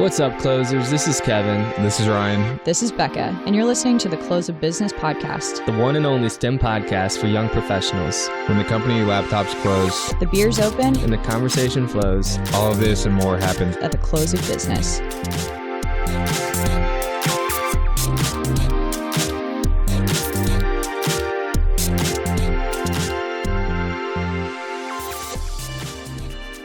What's up, closers? This is Kevin. This is Ryan. This is Becca, and you're listening to the Close of Business podcast, The one and only STEM podcast for young professionals. When the company laptops close, the beer's open, and the conversation flows. All of this and more happens at the Close of Business.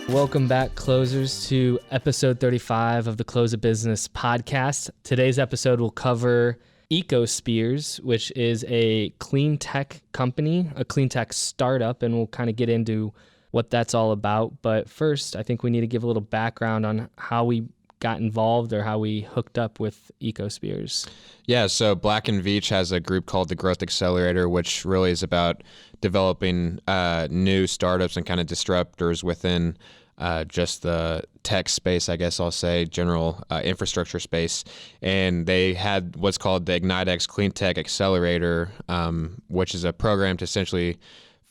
Welcome back, closers, to episode 35 of the Close of Business podcast. Today's episode will cover ecoSPEARS, which is a clean tech company, a clean tech startup, and we'll kind of get into what that's all about. But first, I think we need to give a little background on how we got involved or how we hooked up with ecoSPEARS. Yeah, so Black & Veatch has a group called the Growth Accelerator, which really is about developing new startups and kind of disruptors within just the tech space, I guess I'll say, general infrastructure space. And they had what's called the IgniteX Clean Tech Accelerator, which is a program to essentially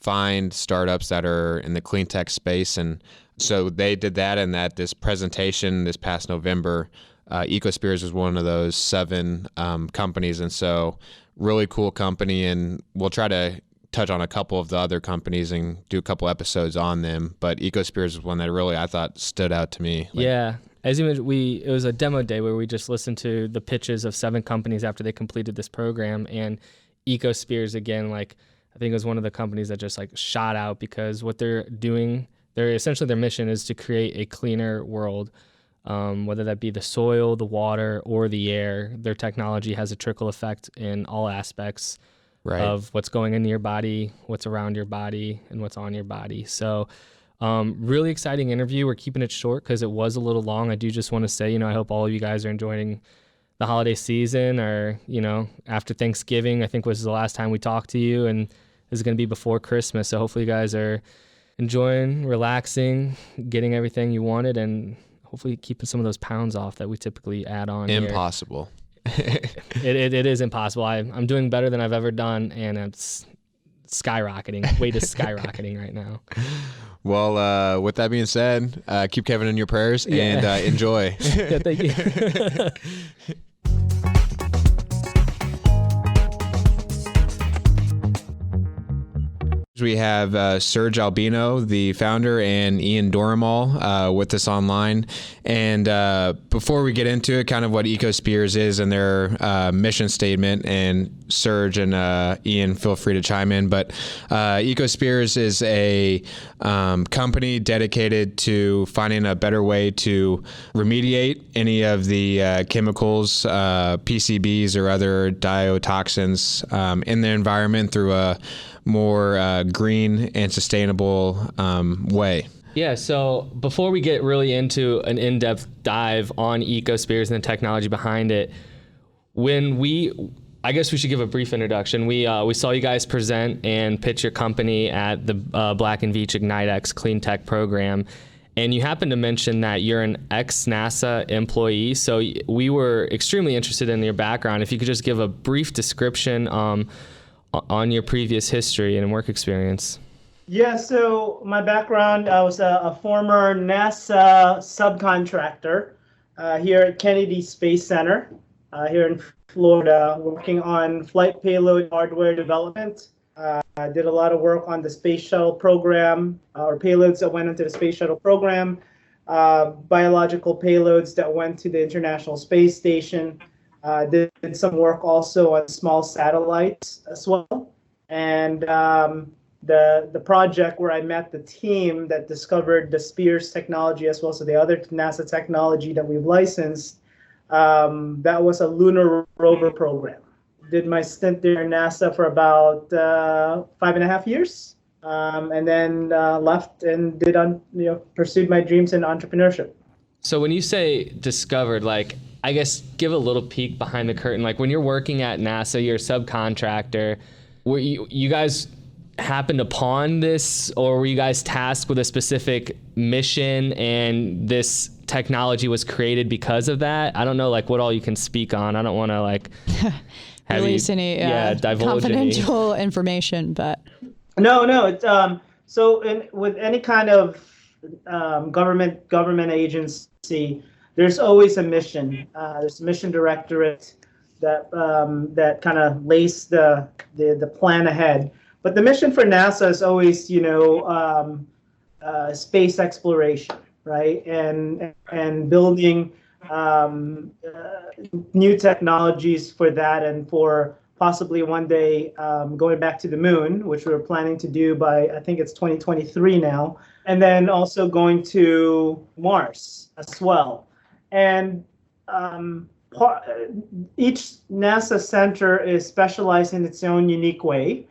find startups that are in the clean tech space. And so they did that, and at this presentation this past November, ecoSPEARS was one of those 7 companies. And so really cool company, and we'll try to touch on a couple of the other companies and do a couple episodes on them. But ecoSPEARS was one that really, I thought, stood out to me. Yeah. As you mentioned, it was a demo day where we just listened to the pitches of 7 companies after they completed this program. And ecoSPEARS, again, I think it was one of the companies that just shot out, because what they're doing, essentially their mission is to create a cleaner world, whether that be the soil, the water, or the air. Their technology has a trickle effect in all aspects of what's going into your body, what's around your body, and what's on your body. So really exciting interview. We're keeping it short because it was a little long. I do just want to say, I hope all of you guys are enjoying the holiday season, or, after Thanksgiving, I think was the last time we talked to you, and this is going to be before Christmas. So hopefully you guys are enjoying, relaxing, getting everything you wanted, and hopefully keeping some of those pounds off that we typically add on. Impossible. It is impossible. I'm doing better than I've ever done, and it's skyrocketing. Weight is skyrocketing right now. Well, with that being said, keep Kevin in your prayers and enjoy. Yeah, thank you. We have Sergie Albino, the founder, and Ian Doromal with us online. And before we get into it, kind of what ecoSPEARS is and their mission statement, and Serge and Ian, feel free to chime in. But ecoSPEARS is a company dedicated to finding a better way to remediate any of the chemicals, PCBs or other diotoxins in the environment through a more green and sustainable way. Yeah, so before we get really into an in-depth dive on ecoSPEARS and the technology behind it, I guess we should give a brief introduction. We saw you guys present and pitch your company at the Black & Veatch IgniteX Clean Tech program, and you happened to mention that you're an ex-NASA employee, so we were extremely interested in your background. If you could just give a brief description on your previous history and work experience. Yeah, so my background, I was a former NASA subcontractor here at Kennedy Space Center here in Florida, working on flight payload hardware development. I did a lot of work on the space shuttle program, or payloads that went into the space shuttle program, biological payloads that went to the International Space Station. Did some work also on small satellites as well. And the project where I met the team that discovered the SPEARS technology as well, so the other NASA technology that we've licensed, that was a lunar rover program. Did my stint there in NASA for about 5.5 years, and then left and pursued my dreams in entrepreneurship. So when you say discovered, I guess give a little peek behind the curtain. When you're working at NASA, you're a subcontractor. Were you guys happened upon this, or were you guys tasked with a specific mission and this technology was created because of that? I don't know what all you can speak on. I don't want to release any confidential information, but no. It's so with any kind of government agency, there's always a mission. There's a mission directorate that that kind of lays the plan ahead. But the mission for NASA is always, space exploration, right? And building new technologies for that, and for possibly one day going back to the moon, which we're planning to do by, I think it's 2023 now, and then also going to Mars as well. And each NASA center is specialized in its own unique way.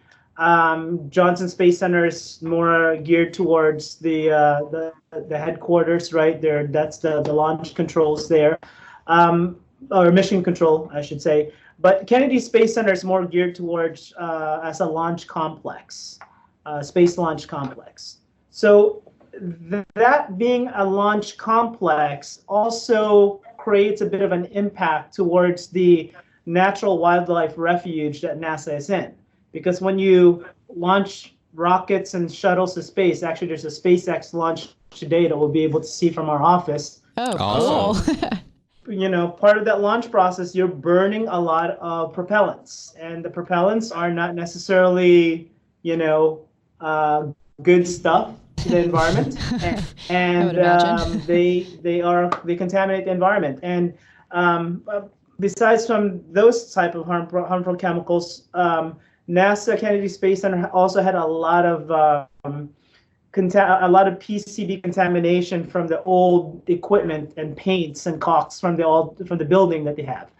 Johnson Space Center is more geared towards the headquarters, right there. That's the launch controls there, or mission control, I should say. But Kennedy Space Center is more geared towards as a launch complex, space launch complex. So that being a launch complex also creates a bit of an impact towards the natural wildlife refuge that NASA is in. Because when you launch rockets and shuttles to space, actually there's a SpaceX launch today that we'll be able to see from our office. Oh, Awesome. Cool. Part of that launch process, you're burning a lot of propellants. And the propellants are not necessarily, good stuff to the environment. And they contaminate the environment. And besides from those type of harmful chemicals, NASA Kennedy Space Center also had a lot of PCB contamination from the old equipment and paints and caulks from the building that they have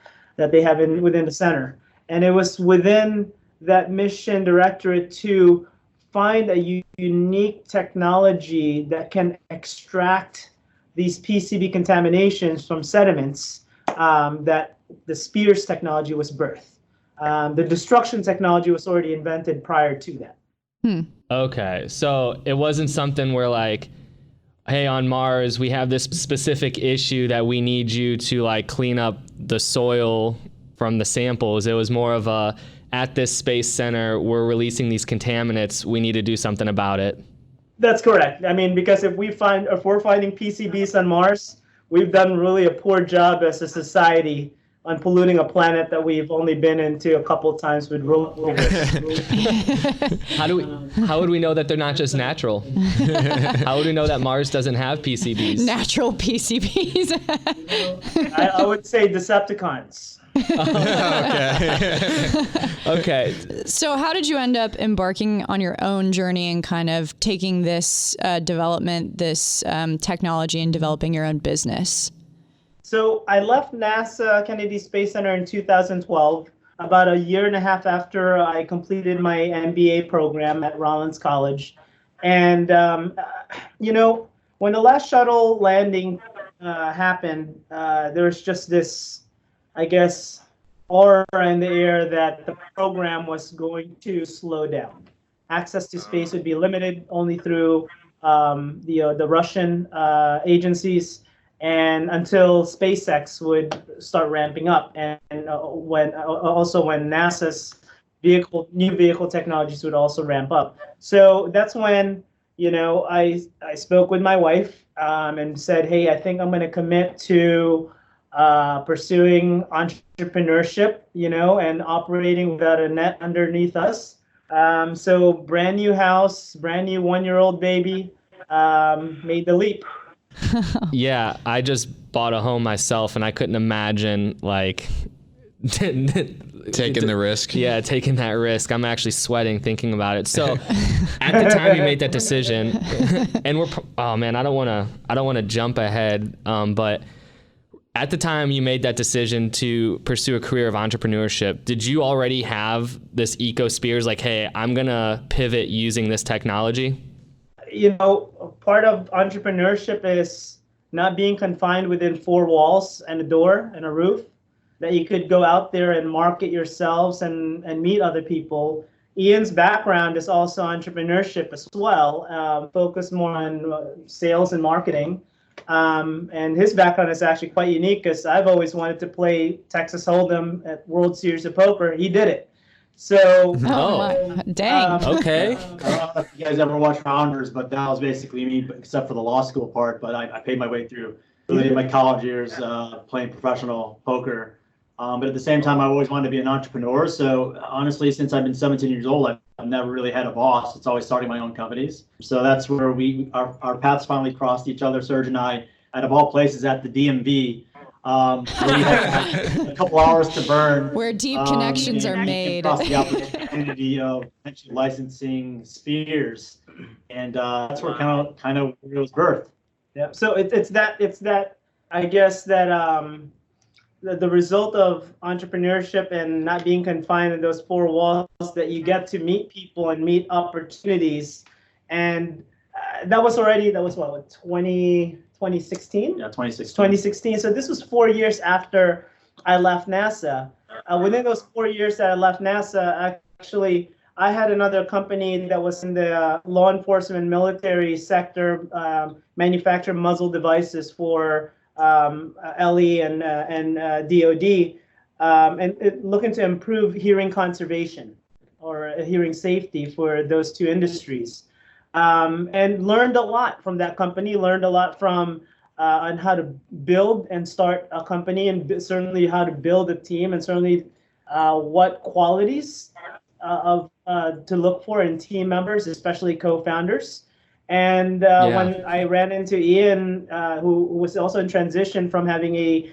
within the center. And it was within that mission directorate to find a unique technology that can extract these PCB contaminations from sediments, that the SPEARS technology was birthed. The destruction technology was already invented prior to that. Okay, so it wasn't something where like, hey, on Mars, we have this specific issue that we need you to like clean up the soil from the samples. It was more of a, at this space center, we're releasing these contaminants, we need to do something about it. That's correct. I mean, because if we're finding PCBs on Mars, we've done really a poor job as a society on polluting a planet that we've only been into a couple of times with rovers. How would we know that they're not just natural? How would we know that Mars doesn't have PCBs? Natural PCBs. I would say Decepticons. Okay. So how did you end up embarking on your own journey and kind of taking this development, this technology, and developing your own business? So I left NASA Kennedy Space Center in 2012, about a year and a half after I completed my MBA program at Rollins College. And, when the last shuttle landing happened, there was just this, I guess, aura in the air that the program was going to slow down. Access to space would be limited only through the Russian agencies, and until SpaceX would start ramping up, and when NASA's new vehicle technologies would also ramp up. So that's when I spoke with my wife and said, hey, I think I'm going to commit to pursuing entrepreneurship, and operating without a net underneath us. So brand new house, brand new 1-year-old baby, made the leap. Yeah, I just bought a home myself, and I couldn't imagine like taking the risk. Yeah, taking that risk. I'm actually sweating thinking about it. So, at the time you made that decision, and I don't want to jump ahead, but at the time you made that decision to pursue a career of entrepreneurship, did you already have this ecoSPEARS? Like, hey, I'm gonna pivot using this technology? Part of entrepreneurship is not being confined within 4 walls and a door and a roof, that you could go out there and market yourselves and meet other people. Ian's background is also entrepreneurship as well, focused more on sales and marketing. And his background is actually quite unique, because I've always wanted to play Texas Hold'em at World Series of Poker. He did it. So, dang. Okay. I don't know if you guys ever watch Rounders, but that was basically me, except for the law school part. But I paid my way through really in my college years playing professional poker. But at the same time, I always wanted to be an entrepreneur. So honestly, since I've been 17 years old, I've never really had a boss. It's always starting my own companies. So that's where our paths finally crossed each other, Serge and I, out of all places at the DMV. Where you have a couple hours to burn. Where deep connections are made. Across the opportunity of potentially licensing Spears. And that's where kind of it was birthed. Yeah. So it's that I guess that the result of entrepreneurship and not being confined in those four walls, that you get to meet people and meet opportunities, and that was what 2016? Yeah, 2016. 2016. So this was 4 years after I left NASA. Within those 4 years that I left NASA, actually, I had another company that was in the law enforcement military sector, manufacture muzzle devices for LE and DOD, and looking to improve hearing conservation or hearing safety for those two industries. And learned a lot from that company, learned a lot from on how to build and start a company, and certainly how to build a team, and certainly what qualities to look for in team members, especially co-founders. And when I ran into Ian, who was also in transition from having a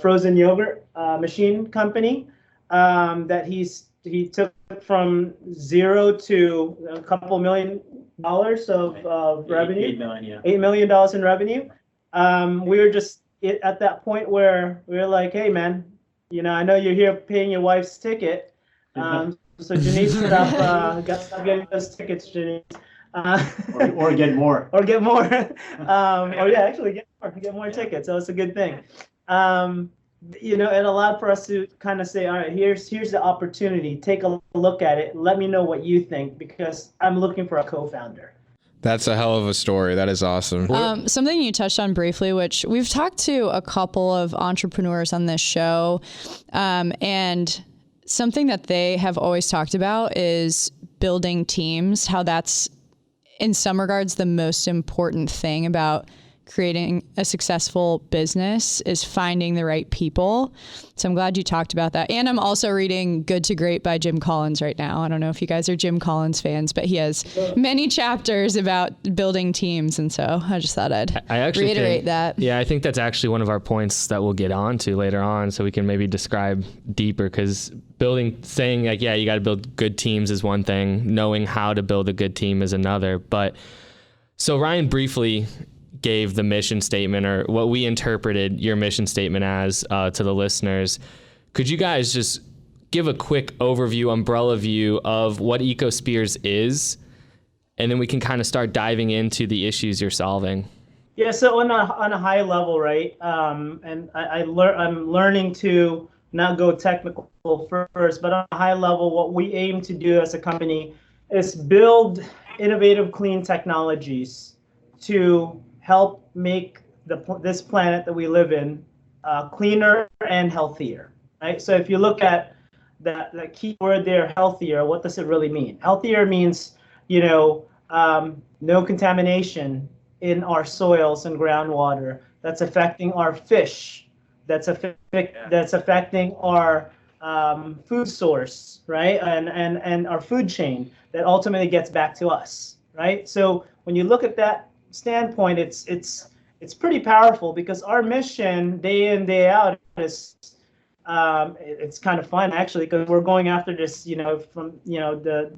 frozen yogurt machine company, that he took from zero to a couple $1 million of revenue. $8 million in revenue. We were just at that point where we were like, hey man, I know you're here paying your wife's ticket. So Janice, stop getting those tickets, Janice. Or get more. Or get more. Actually get more tickets. So it's a good thing. It allowed for us to kind of say, all right, here's the opportunity. Take a look at it. Let me know what you think, because I'm looking for a co-founder. That's a hell of a story. That is awesome. Something you touched on briefly, which we've talked to a couple of entrepreneurs on this show, and something that they have always talked about is building teams, how that's in some regards the most important thing about creating a successful business is finding the right people. So I'm glad you talked about that. And I'm also reading Good to Great by Jim Collins right now. I don't know if you guys are Jim Collins fans, but he has many chapters about building teams. And so I just thought I'd reiterate that. Yeah, I think that's actually one of our points that we'll get on to later on, so we can maybe describe deeper, because saying like, yeah, you got to build good teams is one thing. Knowing how to build a good team is another. But so Ryan briefly gave the mission statement, or what we interpreted your mission statement as, to the listeners. Could you guys just give a quick overview, umbrella view of what ecoSPEARS is, and then we can kind of start diving into the issues you're solving? Yeah, so on a high level, right? And I'm learning to not go technical first, but on a high level, what we aim to do as a company is build innovative, clean technologies to help make this planet that we live in cleaner and healthier, right? So if you look at the key word there, healthier, what does it really mean? Healthier means, no contamination in our soils and groundwater. That's affecting our fish. That's affecting our food source, right? And our food chain that ultimately gets back to us, right? So when you look at that standpoint, it's pretty powerful, because our mission day in, day out is it's kind of fun actually, because we're going after this, from the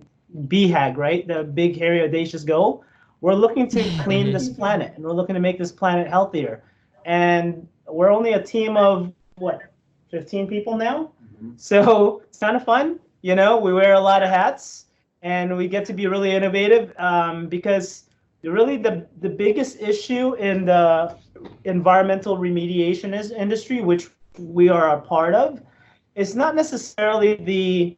BHAG, right? The big, hairy, audacious goal. We're looking to clean this planet, and we're looking to make this planet healthier. And we're only a team of 15 people now. So it's kind of fun. We wear a lot of hats, and we get to be really innovative, because really the biggest issue in the environmental remediation industry, which we are a part of, is not necessarily the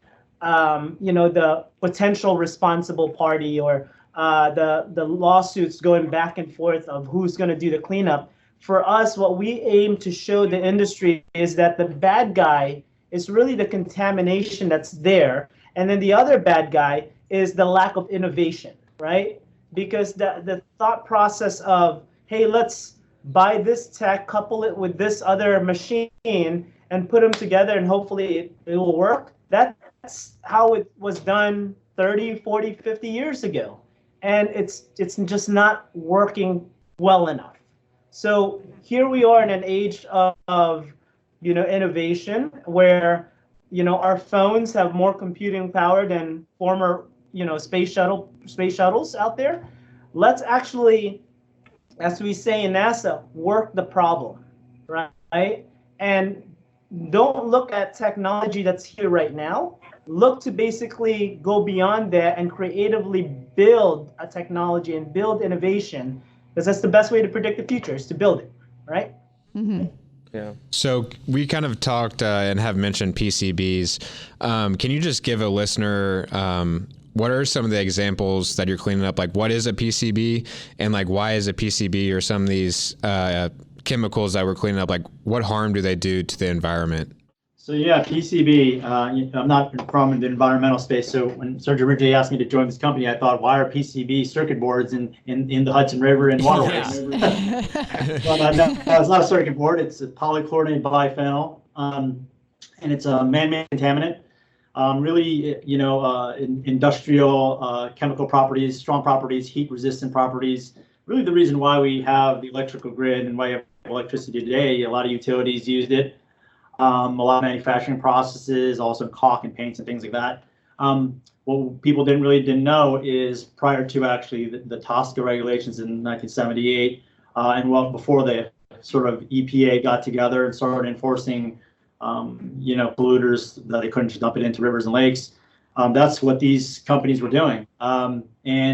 potential responsible party, or the lawsuits going back and forth of who's going to do the cleanup. For us, what we aim to show the industry is that the bad guy is really the contamination that's there, and then the other bad guy is the lack of innovation, right? Because the thought process of, hey, let's buy this tech, couple it with this other machine, and put them together, and hopefully it will work. That's how it was done 30, 40, 50 years ago. And it's just not working well enough. So here we are in an age of innovation where, our phones have more computing power than former, space shuttles out there. Let's actually, as we say in NASA, work the problem, right? And don't look at technology that's here right now. Look to basically go beyond that and creatively build a technology and build innovation, because that's the best way to predict the future, is to build it, right? Mm-hmm. Yeah. So we kind of talked and have mentioned PCBs. Can you just give a listener, what are some of the examples that you're cleaning up? Like, what is a PCB, and like, why is a PCB, or some of these chemicals that we're cleaning up, like, what harm do they do to the environment? So yeah, PCB, I'm not from the environmental space. So when Sergie originally asked me to join this company, I thought, why are PCB circuit boards in the Hudson River and waterways? But no, it's not a circuit board. It's a polychlorinated biphenyl, and it's a man-made contaminant. Really, industrial chemical properties, strong properties, heat-resistant properties. Really the reason why we have the electrical grid and why we have electricity today. A lot of utilities used it. A lot of manufacturing processes, also caulk and paints and things like that. What people didn't know is prior to actually the TSCA regulations in 1978, and well before the sort of EPA got together and started enforcing, polluters that they couldn't just dump it into rivers and lakes. That's what these companies were doing, and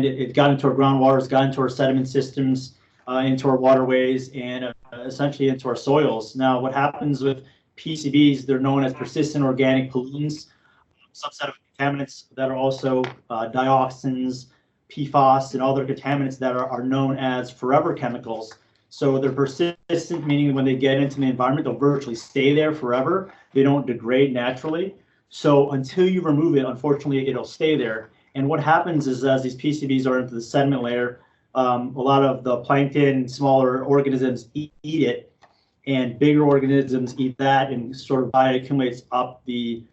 it got into our groundwaters, got into our sediment systems, into our waterways, and essentially into our soils. Now, what happens with PCBs, they're known as persistent organic pollutants, subset of contaminants that are also dioxins, PFAS, and other contaminants that are known as forever chemicals. So they're persistent, meaning when they get into the environment, they'll virtually stay there forever. They don't degrade naturally. So until you remove it, unfortunately, it'll stay there. And what happens is, as these PCBs are into the sediment layer, a lot of the plankton, smaller organisms eat it, and bigger organisms eat that, and sort of bioaccumulates up the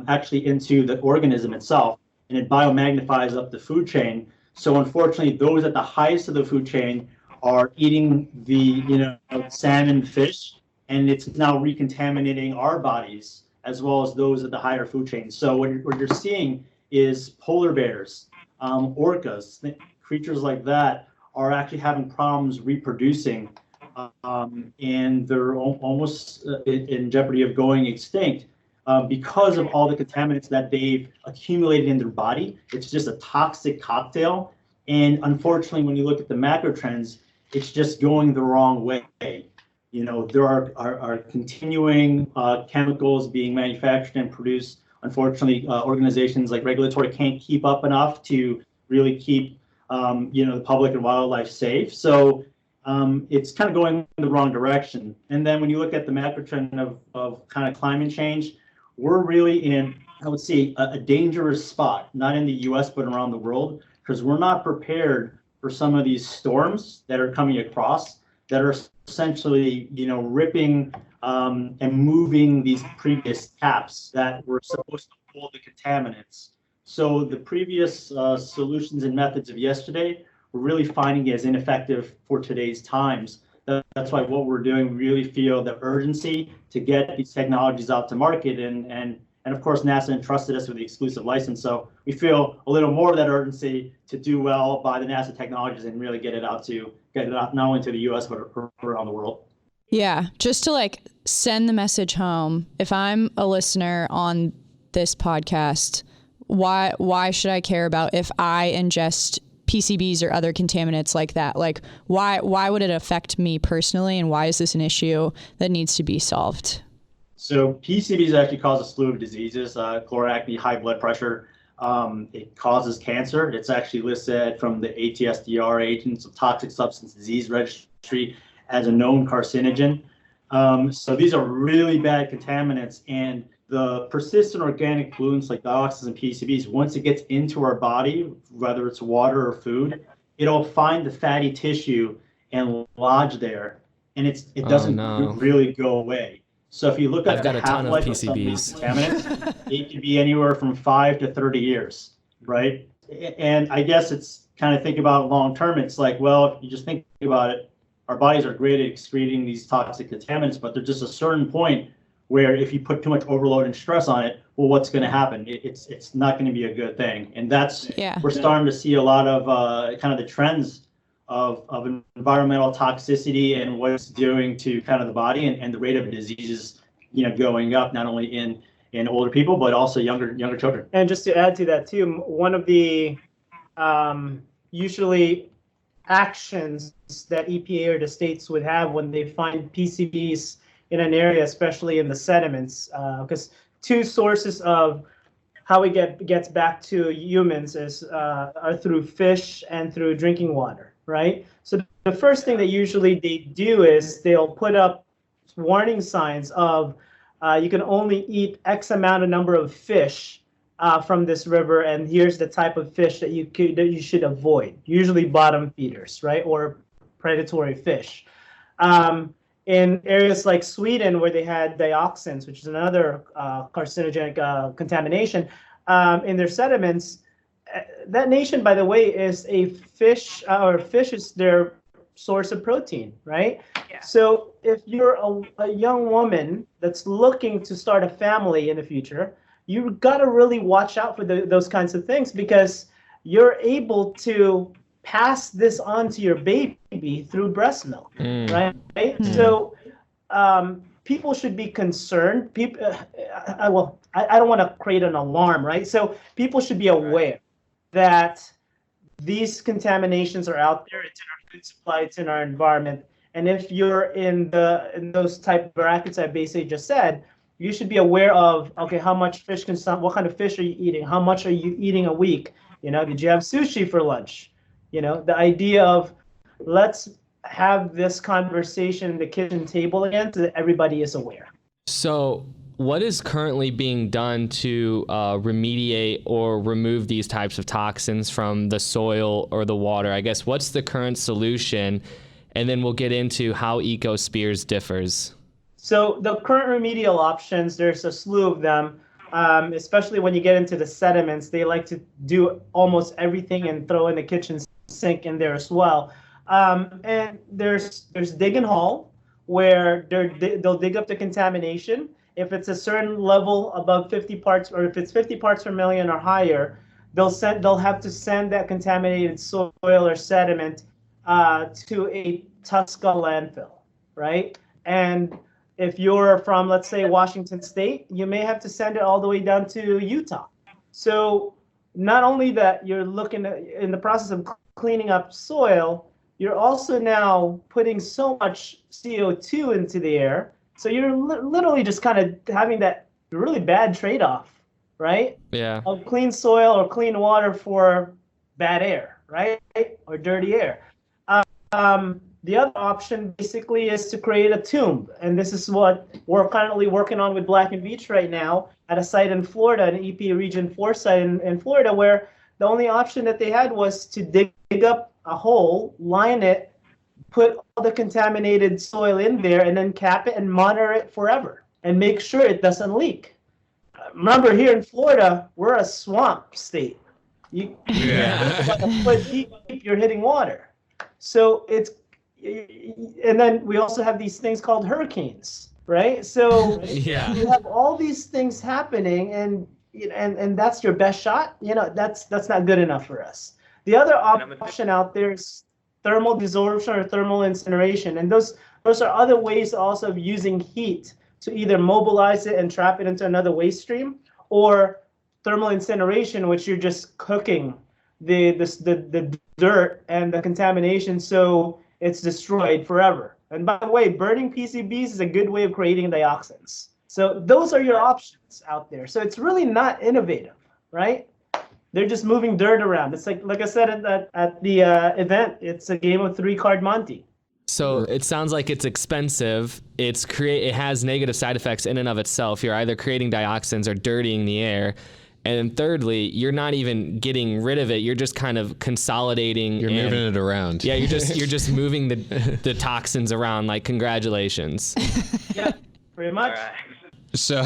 actually into the organism itself, and it biomagnifies up the food chain. So unfortunately, those at the highest of the food chain are eating the salmon, fish, and it's now recontaminating our bodies as well as those at the higher food chain. So what you're seeing is polar bears, orcas, creatures like that are actually having problems reproducing. And they're almost in jeopardy of going extinct because of all the contaminants that they've accumulated in their body. It's just a toxic cocktail. And unfortunately, when you look at the macro trends, it's just going the wrong way. There are continuing chemicals being manufactured and produced. Unfortunately, organizations like regulatory can't keep up enough to really keep the public and wildlife safe. So it's kind of going in the wrong direction. And then when you look at the macro trend of kind of climate change, we're really in, I would say, a dangerous spot, not in the US, but around the world, because we're not prepared for some of these storms that are coming across that are essentially, ripping and moving these previous caps that were supposed to hold the contaminants. So the previous solutions and methods of yesterday, we're really finding as ineffective for today's times. That's why what we're doing, we really feel the urgency to get these technologies out to market, and of course NASA entrusted us with the exclusive license. So we feel a little more of that urgency to do well by the NASA technologies and really get it out not only to the US but around the world. Yeah, just to send the message home. If I'm a listener on this podcast, why should I care about if I ingest PCBs or other contaminants like that? Why would it affect me personally, and why is this an issue that needs to be solved? So PCBs actually cause a slew of diseases, chloracne, high blood pressure. It causes cancer. It's actually listed from the ATSDR, Agents of Toxic Substance Disease Registry, as a known carcinogen. So these are really bad contaminants, and the persistent organic pollutants like dioxins and PCBs, once it gets into our body, whether it's water or food, it'll find the fatty tissue and lodge there. and it doesn't no. really go away. So if you look at I've got the a ton of half-life of some of these PCBs. contaminants, it could be anywhere from 5 to 30 years, right? And I guess it's kind of think about long term. It's like, well, if you just think about it, our bodies are great at excreting these toxic contaminants, but there's just a certain point where if you put too much overload and stress on it, well, what's going to happen? It's not going to be a good thing. And that's, we're starting to see a lot of kind of the trends of environmental toxicity and what it's doing to kind of the body and the rate of diseases, going up, not only in older people, but also younger children. And just to add to that too, one of the usually actions that EPA or the states would have when they find PCBs in an area, especially in the sediments, because two sources of how it gets back to humans are through fish and through drinking water, right? So the first thing that usually they do is they'll put up warning signs of you can only eat X amount of number of fish from this river, and here's the type of fish that you should avoid. Usually bottom feeders, right, or predatory fish. In areas like Sweden, where they had dioxins, which is another carcinogenic contamination in their sediments, that nation, by the way, is a fish, or fish is their source of protein, right? Yeah. So if you're a young woman that's looking to start a family in the future, you've got to really watch out for those kinds of things, because you're able to pass this on to your baby through breast milk, right? So people should be concerned. People, I don't want to create an alarm, right? So people should be aware that these contaminations are out there. It's in our food supply, it's in our environment. And if you're in those type of brackets I basically just said, you should be aware of, okay, how much fish what kind of fish are you eating? How much are you eating a week? Did you have sushi for lunch? The idea of let's have this conversation at the kitchen table again so that everybody is aware. So what is currently being done to remediate or remove these types of toxins from the soil or the water? I guess what's the current solution? And then we'll get into how ecoSPEARS differs. So the current remedial options, there's a slew of them, especially when you get into the sediments. They like to do almost everything and throw in the kitchen sink in there as well. And there's dig and haul, where they'll dig up the contamination. If it's a certain level above 50 parts, or if it's 50 parts per million or higher, they'll have to send that contaminated soil or sediment to a TSCA landfill, right? And if you're from, let's say, Washington State, you may have to send it all the way down to Utah. So not only that you're looking at, in the process of cleaning up soil, you're also now putting so much CO2 into the air. So you're literally just kind of having that really bad trade-off, right? Yeah. Of clean soil or clean water for bad air, right? Or dirty air. The other option basically is to create a tomb. And this is what we're currently working on with Black and Veatch right now at a site in Florida, an EPA Region 4 site in Florida, where the only option that they had was to dig up a hole, line it, put all the contaminated soil in there, and then cap it and monitor it forever and make sure it doesn't leak. Remember, here in Florida, we're a swamp state. About a foot deep, you're hitting water. So and then we also have these things called hurricanes, right? So you have all these things happening, and that's your best shot. That's not good enough for us. The other option out there is thermal desorption or thermal incineration, and those are other ways also of using heat to either mobilize it and trap it into another waste stream, or thermal incineration, which you're just cooking the dirt and the contamination so it's destroyed forever. And by the way, burning PCBs is a good way of creating dioxins. So those are your options out there. So it's really not innovative, right? They're just moving dirt around. It's like I said at the event, it's a game of 3-card Monte. So it sounds like it's expensive. It has negative side effects in and of itself. You're either creating dioxins or dirtying the air. And then thirdly, you're not even getting rid of it. You're just kind of consolidating. You're moving it around. Yeah, you're just moving the toxins around. Like, congratulations. Yeah, pretty much. All right. So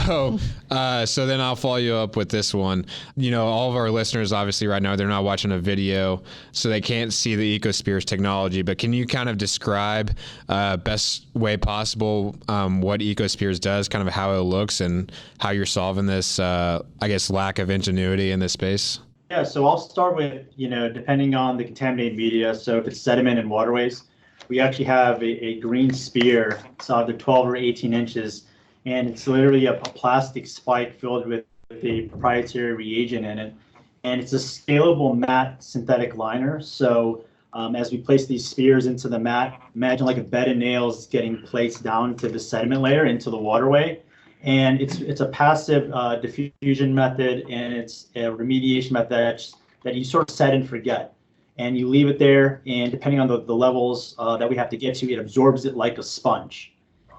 then I'll follow you up with this one. All of our listeners, obviously right now, they're not watching a video, so they can't see the ecoSPEARS technology, but can you kind of describe best way possible what ecoSPEARS does, kind of how it looks and how you're solving this, lack of ingenuity in this space? Yeah, so I'll start with, depending on the contaminated media. So if it's sediment and waterways, we actually have a green sphere. It's either 12 or 18 inches. And it's literally a plastic spike filled with a proprietary reagent in it. And it's a scalable matte synthetic liner. So as we place these spheres into the mat, imagine like a bed of nails getting placed down to the sediment layer into the waterway. And it's a passive diffusion method, and it's a remediation method that you sort of set and forget. And you leave it there, and depending on the levels that we have to get to, it absorbs it like a sponge.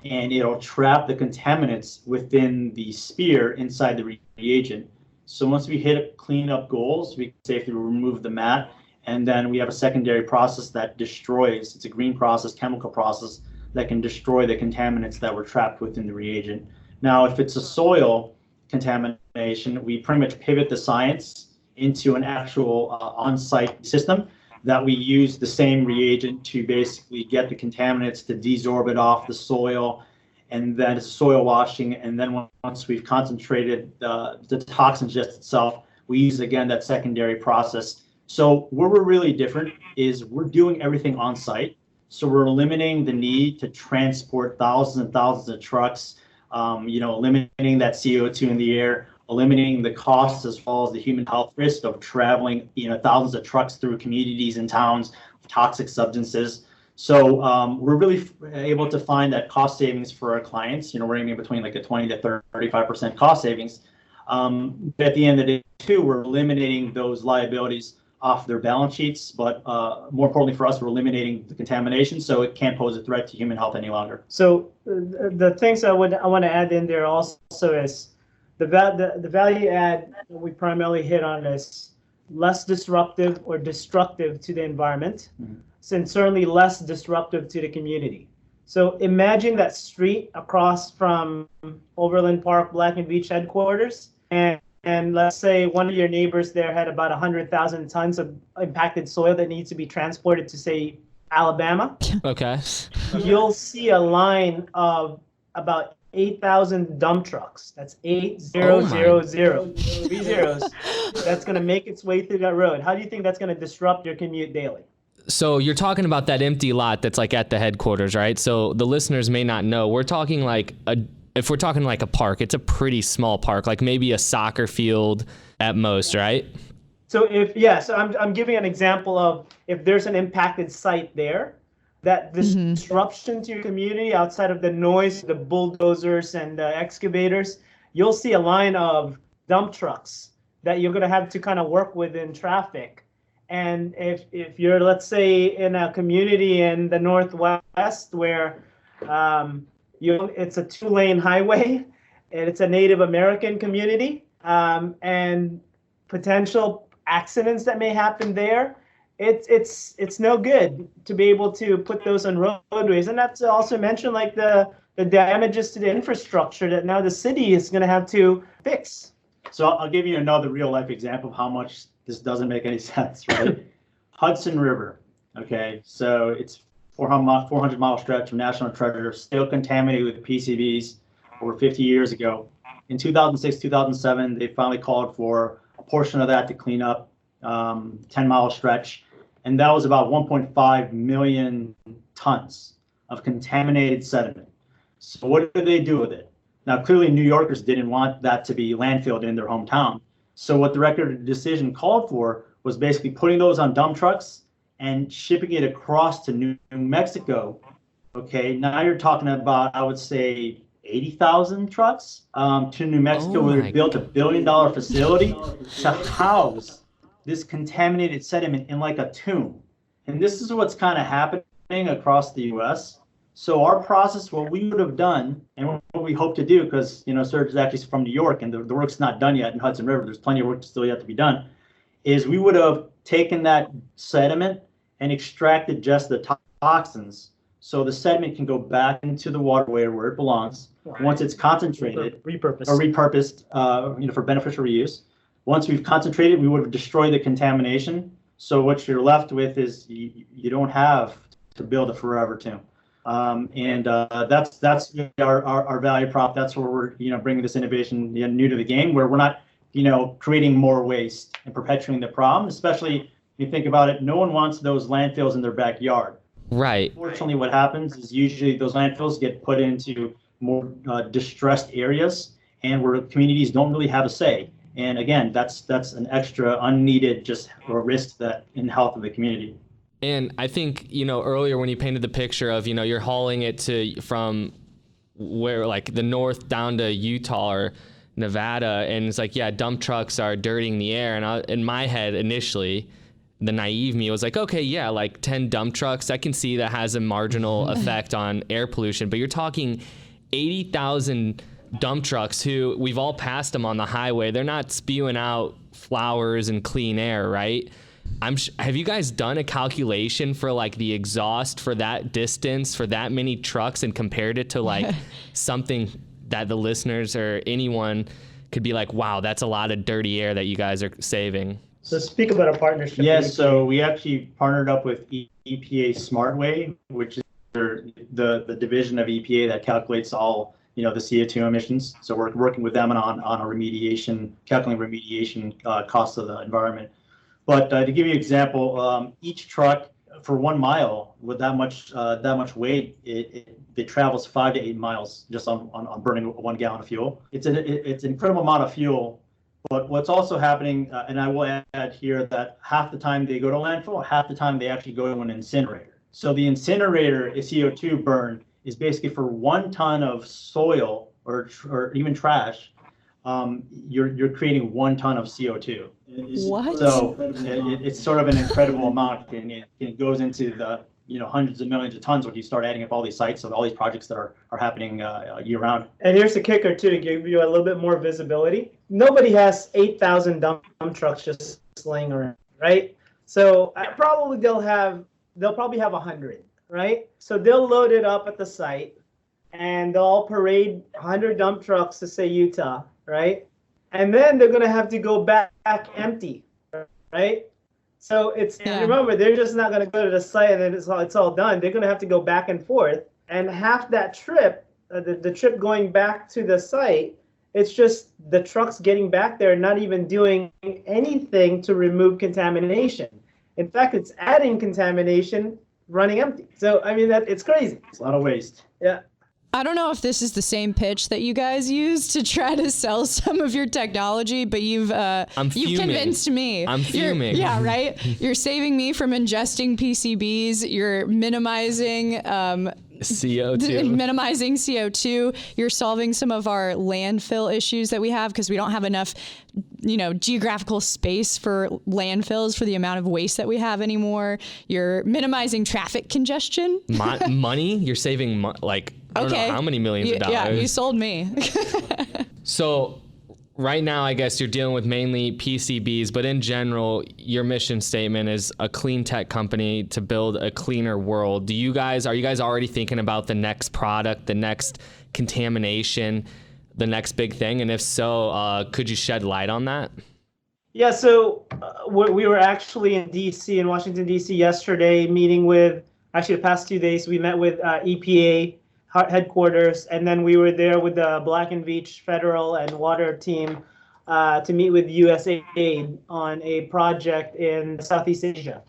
And it'll trap the contaminants within the sphere inside the reagent. So once we hit cleanup goals, we can safely remove the mat, and then we have a secondary process that destroys. It's a green process, chemical process that can destroy the contaminants that were trapped within the reagent. Now, if it's a soil contamination, we pretty much pivot the science into an actual on-site system that we use the same reagent to basically get the contaminants to desorb it off the soil, and then it's soil washing. And then once we've concentrated the toxin just itself, we use again that secondary process. So where we're really different is we're doing everything on site. So we're eliminating the need to transport thousands and thousands of trucks, eliminating that CO2 in the air, eliminating the costs as well as the human health risk of traveling, thousands of trucks through communities and towns with toxic substances. So we're really able to find that cost savings for our clients. We're aiming between like a 20 to 35% cost savings. But at the end of the day, too, we're eliminating those liabilities off their balance sheets. But more importantly for us, we're eliminating the contamination, so it can't pose a threat to human health any longer. So the things I want to add in there also is the value add that we primarily hit on is less disruptive or destructive to the environment, and certainly less disruptive to the community. So imagine that street across from Overland Park, Black and Beach headquarters, and let's say one of your neighbors there had about 100,000 tons of impacted soil that needs to be transported to, say, Alabama. Okay. You'll see a line of about 8,000 dump trucks. That's 8,000, 3 zeros. That's going to make its way through that road. How do you think that's going to disrupt your commute daily? So you're talking about that empty lot that's like at the headquarters, right? So the listeners may not know. We're talking like if we're talking like a park, it's a pretty small park, like maybe a soccer field at most, right? So I'm giving an example of if there's an impacted site there, that disruption to your community outside of the noise, the bulldozers and the excavators, you'll see a line of dump trucks that you're going to have to kind of work with in traffic. And if you're, let's say, in a community in the Northwest where it's a 2-lane highway and it's a Native American community, and potential accidents that may happen there, it's no good to be able to put those on roadways. And not to also mention like the damages to the infrastructure that now the city is going to have to fix. So I'll give you another real life example of how much this doesn't make any sense, right? Hudson River, okay? So it's 400-mile stretch of national treasure, still contaminated with PCBs over 50 years ago. In 2006, 2007, they finally called for a portion of that to clean up, 10-mile stretch. And that was about 1.5 million tons of contaminated sediment. So what did they do with it? Now, clearly, New Yorkers didn't want that to be landfilled in their hometown. So what the record of decision called for was basically putting those on dump trucks and shipping it across to New Mexico. Okay, now you're talking about, I would say, 80,000 trucks to New Mexico, where they built $1 billion facility to house this contaminated sediment in like a tomb. And this is what's kind of happening across the U.S. So our process, what we would have done, and what we hope to do, because Serge is actually from New York, and the work's not done yet in Hudson River. There's plenty of work still yet to be done. Is we would have taken that sediment and extracted just the toxins, so the sediment can go back into the waterway where it belongs. Right. Once it's concentrated, repurposed, for beneficial reuse. Once we've concentrated, we would have destroyed the contamination. So what you're left with is you don't have to build a forever tomb. That's our value prop. That's where we're bringing this innovation new to the game, where we're not creating more waste and perpetuating the problem. Especially if you think about it, no one wants those landfills in their backyard. Right. Fortunately, what happens is usually those landfills get put into more distressed areas, and where communities don't really have a say. And again, that's an extra unneeded risk that in the health of the community. And I think, earlier when you painted the picture of, you're hauling it from where, like, the north down to Utah or Nevada, and it's like, yeah, dump trucks are dirtying the air. And in my head, initially, the naive me was like, okay, yeah, like 10 dump trucks, I can see that has a marginal effect on air pollution. But you're talking 80,000 dump trucks who we've all passed them on the highway. They're not spewing out flowers and clean air, right? Have you guys done a calculation for like the exhaust for that distance for that many trucks and compared it to like something that the listeners or anyone could be like, wow, that's a lot of dirty air that you guys are saving? So speak about a partnership. Yes, so we actually partnered up with EPA SmartWay, which is the division of EPA that calculates all the CO2 emissions. So we're working with them on calculating remediation costs of the environment. But to give you an example, each truck for 1 mile with that much weight, it travels 5 to 8 miles just on burning 1 gallon of fuel. It's an incredible amount of fuel. But what's also happening, and I will add here, that half the time they go to landfill, half the time they actually go to an incinerator. So the incinerator CO2 burn is basically for 1 ton of soil or even trash. You're creating 1 ton of CO2. What? So it's sort of an incredible amount, and it goes into the hundreds of millions of tons when you start adding up all these sites of all these projects that are happening year round. And here's the kicker too, to give you a little bit more visibility. Nobody has 8,000 dump trucks just laying around, right? So they'll probably have 100, right? So they'll load it up at the site, and they'll parade 100 dump trucks to say Utah, right? And then they're gonna have to go back empty, right? So remember, they're just not gonna go to the site and then it's all done. They're gonna have to go back and forth, and half that trip, the trip going back to the site, it's just the trucks getting back there and not even doing anything to remove contamination. In fact, it's adding contamination running empty. So I mean, it's crazy. It's a lot of waste. Yeah. I don't know if this is the same pitch that you guys use to try to sell some of your technology, but you've convinced me. I'm fuming. Yeah, right? You're saving me from ingesting PCBs. You're minimizing CO2. You're solving some of our landfill issues that we have because we don't have enough, geographical space for landfills for the amount of waste that we have anymore. You're minimizing traffic congestion. Money? You're saving I don't know how many millions of dollars. Yeah, you sold me. So right now, I guess you're dealing with mainly PCBs, but in general, your mission statement is a clean tech company to build a cleaner world. Are you guys already thinking about the next product, the next contamination, the next big thing? And if so, could you shed light on that? Yeah, so we were actually in Washington, D.C. yesterday, meeting with, actually the past 2 days, we met with EPA headquarters, and then we were there with the Black & Veatch federal and water team to meet with USAID on a project in Southeast Asia.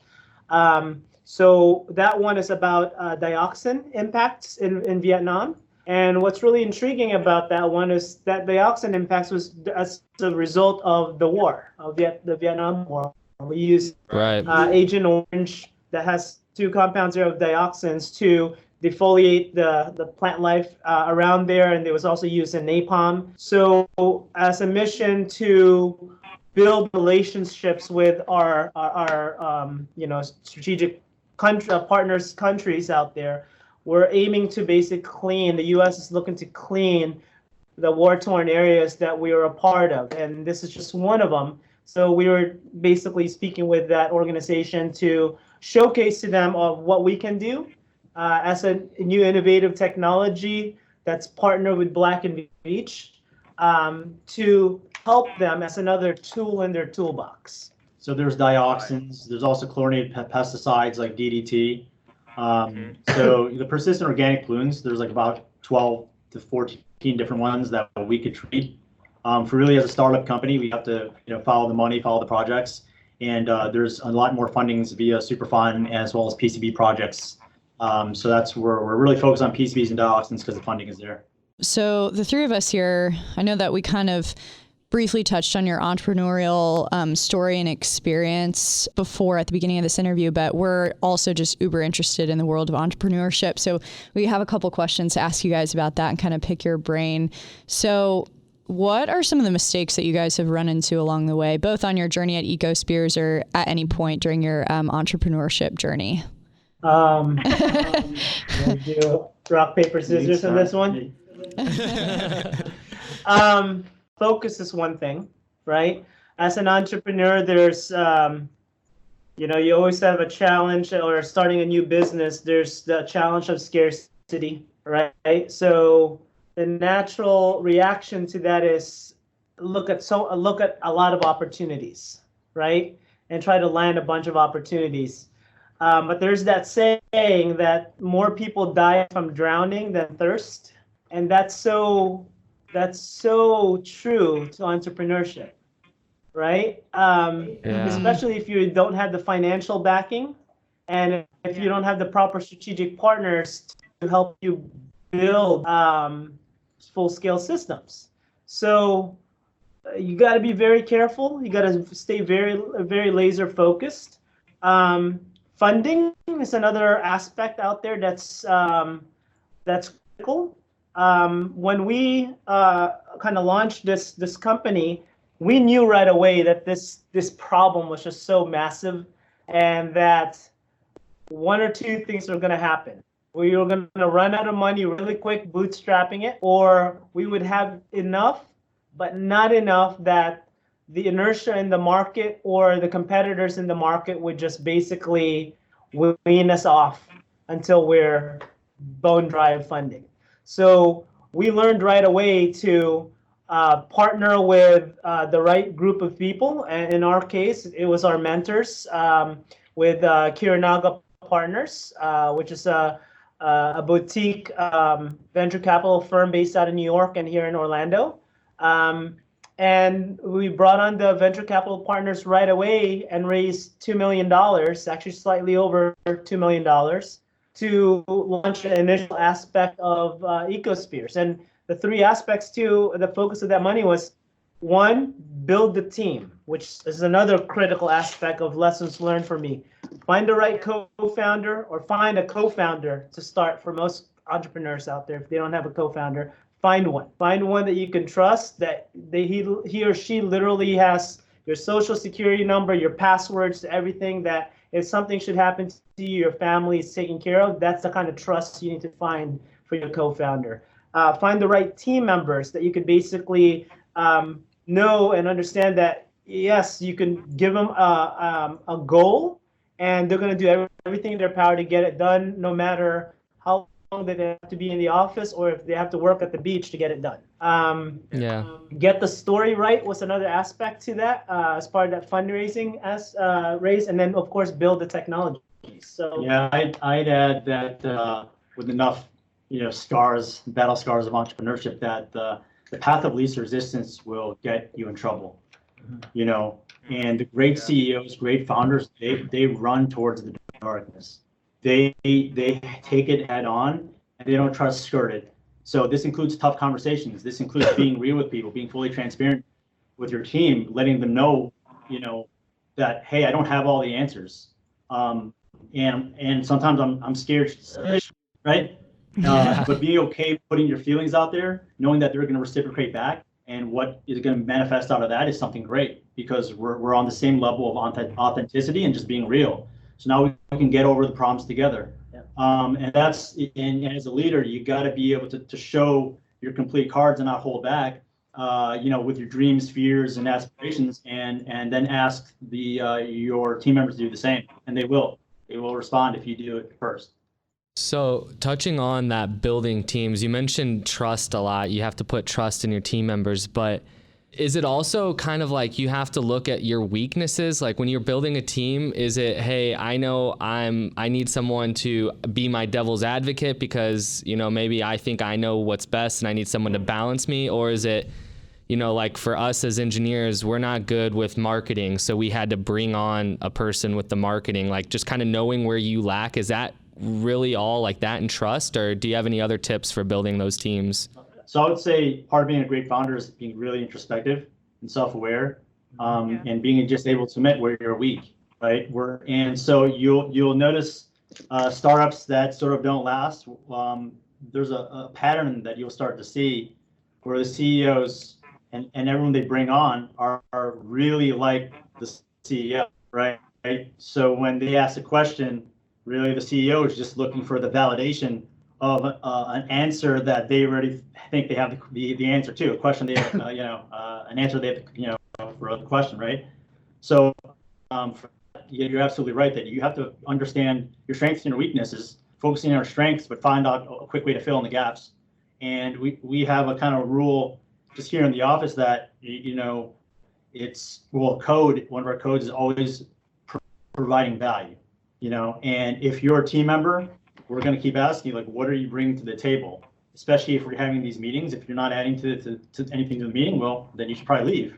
So that one is about dioxin impacts in Vietnam. And what's really intriguing about that one is that dioxin impacts was as a result of the war, of the Vietnam War. We used Agent Orange that has 2 compounds there of dioxins to defoliate the plant life around there, and it was also used in napalm. So as a mission to build relationships with our strategic countries out there, we're aiming to basically clean. The U.S. is looking to clean the war-torn areas that we are a part of, and this is just one of them. So we were basically speaking with that organization to showcase to them of what we can do as a new innovative technology that's partnered with Black and Veatch to help them as another tool in their toolbox. So there's dioxins. There's also chlorinated pesticides like DDT. So the persistent organic pollutants, there's like about 12 to 14 different ones that we could treat. For really, as a startup company, we have to follow the money, follow the projects, and there's a lot more fundings via Superfund as well as PCB projects. So that's where we're really focused on PCBs and dioxins because the funding is there. So the three of us here, I know that we kind of briefly touched on your entrepreneurial story and experience before at the beginning of this interview, but we're also just uber interested in the world of entrepreneurship. So we have a couple questions to ask you guys about that and kind of pick your brain. So what are some of the mistakes that you guys have run into along the way, both on your journey at ecoSPEARS or at any point during your entrepreneurship journey? Do rock, paper, scissors on this one. Focus is one thing, right? As an entrepreneur, there's, you always have a challenge, or starting a new business, there's the challenge of scarcity, right? So the natural reaction to that is look at a lot of opportunities, right? And try to land a bunch of opportunities. But there's that saying that more people die from drowning than thirst. And that's so true to entrepreneurship, right? Especially if you don't have the financial backing and if you don't have the proper strategic partners to help you build full-scale systems. So you got to be very careful. You got to stay very laser focused. Funding is another aspect out there that's critical. When we kind of launched this company, we knew right away that this problem was just so massive, and that one or two things are going to happen. We were going to run out of money really quick, bootstrapping it, or we would have enough, but not enough that the inertia in the market or the competitors in the market would just basically wean us off until we're bone dry of funding. So we learned right away to partner with the right group of people. And in our case, it was our mentors with Kirinaga Partners, which is a boutique venture capital firm based out of New York and here in Orlando. And we brought on the venture capital partners right away and raised $2 million, actually slightly over $2 million, to launch an initial aspect of ecoSPEARS. And the three aspects to the focus of that money was, one, build the team, which is another critical aspect of lessons learned for me. Find the right co-founder, or find a co-founder to start. For most entrepreneurs out there, if they don't have a co-founder, find one that you can trust, that he or she literally has your social security number, your passwords, everything, that if something should happen to you, your family is taken care of. That's the kind of trust you need to find for your co-founder. Find the right team members that you could basically know and understand that, yes, you can give them a goal, and they're going to do everything in their power to get it done, no matter how long they have to be in the office or if they have to work at the beach to get it done. Get the story right was another aspect to that as part of that fundraising raise, and then of course build the technology. So yeah, I'd add that with enough battle scars of entrepreneurship, that the path of least resistance will get you in trouble. And the great CEOs, great founders, they run towards the darkness. They take it head on, and they don't try to skirt it. So this includes tough conversations. This includes being real with people, being fully transparent with your team, letting them know, that, hey, I don't have all the answers. And sometimes I'm scared, right? But being okay putting your feelings out there, knowing that they're going to reciprocate back, and what is going to manifest out of that is something great, because we're on the same level of authenticity and just being real. So now we can get over the problems together. And as a leader, you got to be able to show your complete cards and not hold back, with your dreams, fears, and aspirations, and then ask your team members to do the same, and they will respond if you do it first. So touching on that, building teams, you mentioned trust a lot. You have to put trust in your team members, but is it also kind of like you have to look at your weaknesses? Like when you're building a team, is it, hey, I know I need someone to be my devil's advocate because, maybe I think I know what's best and I need someone to balance me? Or is it, like for us as engineers, we're not good with marketing, so we had to bring on a person with the marketing, like just kind of knowing where you lack? Is that really all like that and trust, or do you have any other tips for building those teams? So I would say part of being a great founder is being really introspective and self-aware, and being just able to admit where you're weak, right? And so you'll notice startups that sort of don't last. There's a pattern that you'll start to see where the CEOs and everyone they bring on are really like the CEO, right? So when they ask a question, really the CEO is just looking for the validation of an answer that they already think they have the answer to, a question they have, an answer they have, for a question, right? So you're absolutely right that you have to understand your strengths and your weaknesses, focusing on our strengths, but find out a quick way to fill in the gaps. And we have a kind of rule just here in the office that, one of our codes is always providing value. And if you're a team member, we're going to keep asking you, like, what are you bringing to the table? Especially if we're having these meetings. If you're not adding to anything to the meeting, well, then you should probably leave,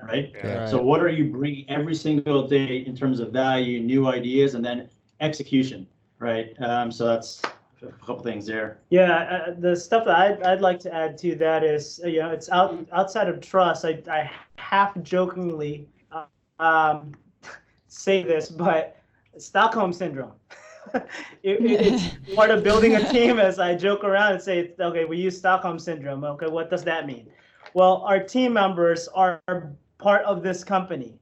right? Yeah. So what are you bringing every single day in terms of value, new ideas, and then execution, right? So that's a couple things there. Yeah, the stuff that I'd like to add to that is, it's outside of trust. I half jokingly say this, but Stockholm syndrome. It's part of building a team, as I joke around and say, okay, we use Stockholm syndrome. Okay, what does that mean? Well, our team members are part of this company.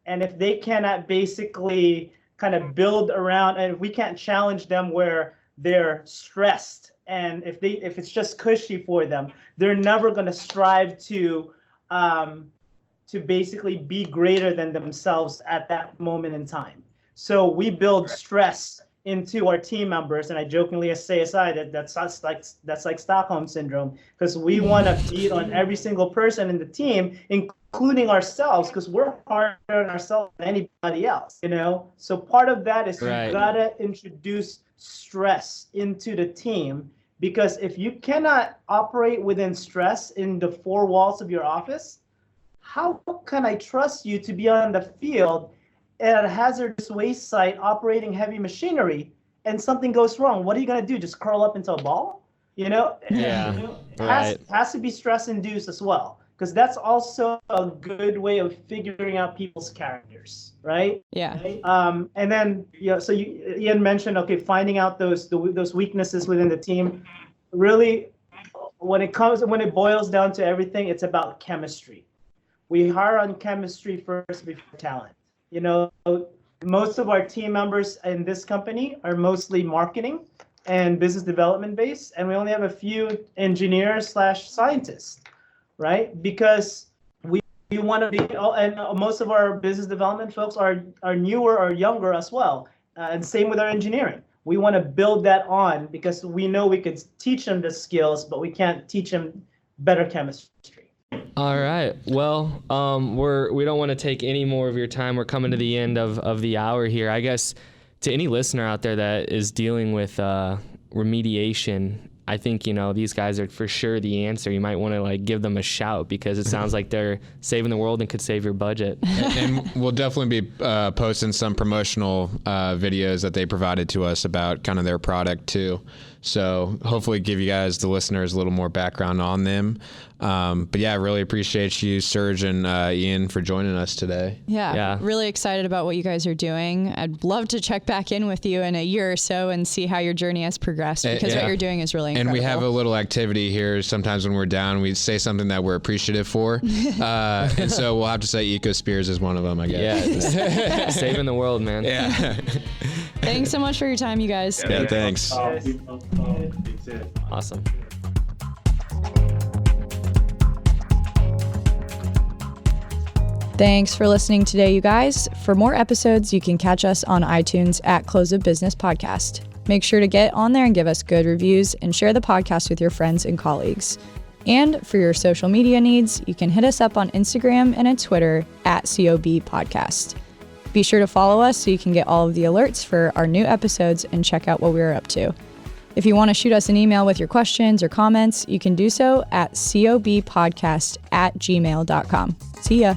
And if they cannot basically kind of build around, and if we can't challenge them where they're stressed, and if it's just cushy for them, they're never going to strive to basically be greater than themselves at that moment in time. So we build stress into our team members, and I jokingly say aside that's like Stockholm syndrome, because we want to beat on every single person in the team, including ourselves, because we're harder on ourselves than anybody else. So part of that is Right. You gotta introduce stress into the team, because if you cannot operate within stress in the four walls of your office, how can I trust you to be on the field at a hazardous waste site operating heavy machinery and something goes wrong? What are you going to do? Just curl up into a ball? Yeah. Has to be stress induced as well, because that's also a good way of figuring out people's characters, right? Yeah. And then, so Ian mentioned, okay, finding out those weaknesses within the team. Really, when it boils down to everything, it's about chemistry. We hire on chemistry first before talent. Most of our team members in this company are mostly marketing and business development based, and we only have a few engineers/scientists, right? Because we want to be, and most of our business development folks are newer or younger as well, and same with our engineering. We want to build that on because we know we could teach them the skills, but we can't teach them better chemistry. All right. Well, we don't want to take any more of your time. We're coming to the end of the hour here. I guess to any listener out there that is dealing with remediation, I think, these guys are for sure the answer. You might want to give them a shout, because it sounds like they're saving the world and could save your budget. And we'll definitely be posting some promotional videos that they provided to us about kind of their product too. So hopefully give you guys, the listeners, a little more background on them. But yeah, I really appreciate you, Serge and Ian, for joining us today. Yeah, really excited about what you guys are doing. I'd love to check back in with you in a year or so and see how your journey has progressed, because what you're doing is really incredible. And we have a little activity here. Sometimes when we're down, we say something that we're appreciative for. And so we'll have to say ecoSPEARS is one of them, I guess. Yeah, saving the world, man. Yeah. Thanks so much for your time, you guys. Yeah, thanks. Awesome. Thanks for listening today, you guys. For more episodes, you can catch us on iTunes at Close of Business Podcast. Make sure to get on there and give us good reviews and share the podcast with your friends and colleagues. And for your social media needs, you can hit us up on Instagram and on Twitter at COB Podcast. Be sure to follow us so you can get all of the alerts for our new episodes and check out what we're up to. If you want to shoot us an email with your questions or comments, you can do so at cobpodcast@gmail.com. See ya.